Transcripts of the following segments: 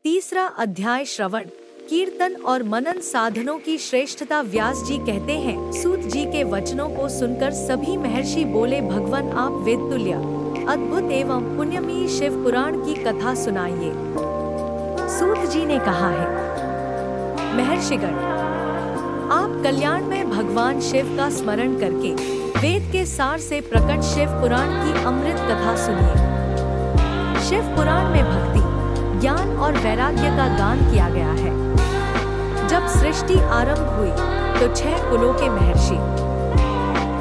तीसरा अध्याय श्रवण, कीर्तन और मनन साधनों की श्रेष्ठता। व्यास जी कहते हैं, सूत जी के वचनों को सुनकर सभी महर्षि बोले, भगवान आप वेद तुल्य अद्भुत एवं पुण्यमयी शिव पुराण की कथा सुनाइए। सूत जी ने कहा है, महर्षिगण, आप कल्याण में भगवान शिव का स्मरण करके वेद के सार से प्रकट शिव पुराण की अमृत कथा सुनिए। शिव पुराण में भक्ति, ज्ञान और वैराग्य का गान किया गया है। जब सृष्टि आरंभ हुई तो 6 कुलों के महर्षि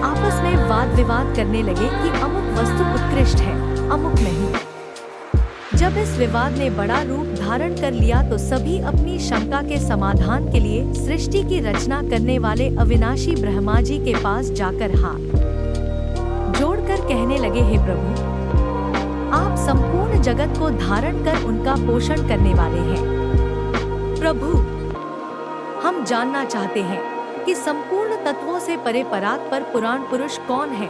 आपस में वाद विवाद करने लगे कि अमुक वस्तु उत्कृष्ट है, अमुक नहीं। जब इस विवाद ने बड़ा रूप धारण कर लिया तो सभी अपनी शंका के समाधान के लिए सृष्टि की रचना करने वाले अविनाशी ब्रह्मा जी के पास जाकर हाथ जोड़कर कहने लगे, हे प्रभु, आप संपूर्ण जगत को धारण कर उनका पोषण करने वाले हैं। प्रभु, हम जानना चाहते हैं कि संपूर्ण तत्वों से परे परात्पर पुराण पुरुष कौन है।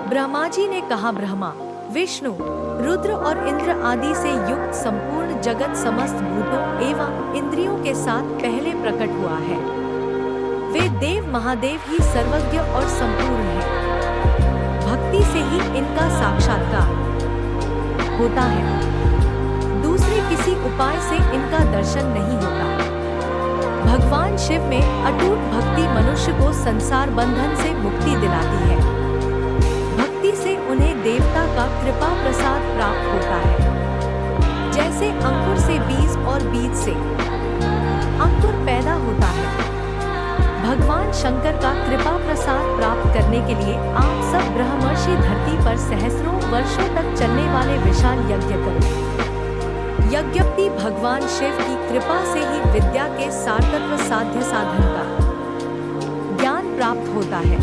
ब्रह्मा जी ने कहा, ब्रह्मा, विष्णु, रुद्र और इंद्र आदि से युक्त संपूर्ण जगत समस्त भूतों एवं इंद्रियों के साथ पहले प्रकट हुआ है। वे देव महादेव ही सर्वज्ञ और संपूर्ण हैं। भक्ति से ही इनका साक्षात्कार होता है, दूसरे किसी उपाय से इनका दर्शन नहीं होता। भगवान शिव में अटूट भक्ति मनुष्य को संसार बंधन से मुक्ति दिलाती है। भक्ति से उन्हें देवता का कृपा प्रसाद प्राप्त होता है। जैसे अंकुर से बीज और बीज से अंकुर पैदा होता है, भगवान शंकर का कृपा प्रसाद प्राप्त करने के लिए आप सब ब्रह्मर्षि धरती पर सहस्रों वर्षों तक चलने वाले विशाल यज्ञ करें। यज्ञपति भगवान शिव की कृपा से ही विद्या के सारतत्व साध्य साधन का ज्ञान प्राप्त होता है।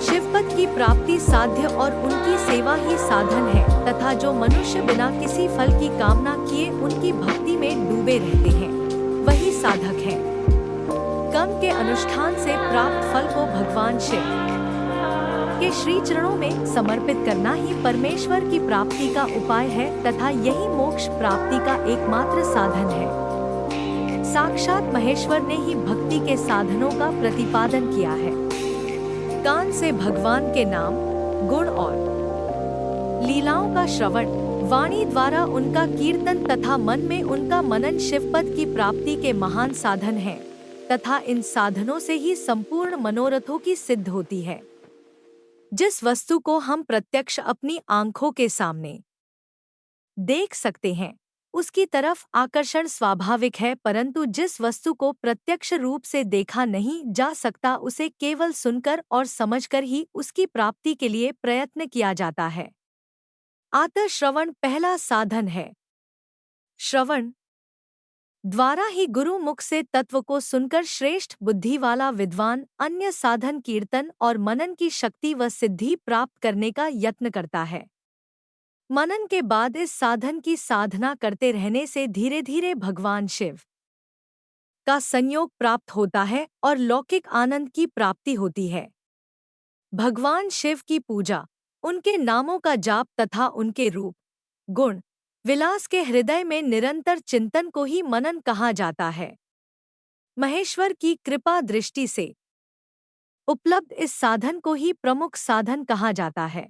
शिवपद की प्राप्ति साध्य और उनकी सेवा ही साधन है, तथा जो मनुष्य बिना किसी फल की कामना किए उनकी भक्ति में डूबे रहते हैं, वही साधक है। कर्म के अनुष्ठान से प्राप्त फल को भगवान शिव के श्री चरणों में समर्पित करना ही परमेश्वर की प्राप्ति का उपाय है, तथा यही मोक्ष प्राप्ति का एकमात्र साधन है। साक्षात महेश्वर ने ही भक्ति के साधनों का प्रतिपादन किया है। कान से भगवान के नाम, गुण और लीलाओं का श्रवण, वाणी द्वारा उनका कीर्तन तथा मन में उनका मनन शिवपद की प्राप्ति के महान साधन है, तथा इन साधनों से ही संपूर्ण मनोरथों की सिद्ध होती है। जिस वस्तु को हम प्रत्यक्ष अपनी आंखों के सामने देख सकते हैं, उसकी तरफ आकर्षण स्वाभाविक है, परंतु जिस वस्तु को प्रत्यक्ष रूप से देखा नहीं जा सकता, उसे केवल सुनकर और समझकर ही उसकी प्राप्ति के लिए प्रयत्न किया जाता है। अतः श्रवण पहला साधन है। श्रवण द्वारा ही गुरु मुख से तत्व को सुनकर श्रेष्ठ बुद्धि वाला विद्वान अन्य साधन कीर्तन और मनन की शक्ति व सिद्धि प्राप्त करने का यत्न करता है। मनन के बाद इस साधन की साधना करते रहने से धीरे धीरे भगवान शिव का संयोग प्राप्त होता है और लौकिक आनंद की प्राप्ति होती है। भगवान शिव की पूजा, उनके नामों का जाप तथा उनके रूप, गुण, विलास के हृदय में निरंतर चिंतन को ही मनन कहा जाता है। महेश्वर की कृपा दृष्टि से उपलब्ध इस साधन को ही प्रमुख साधन कहा जाता है।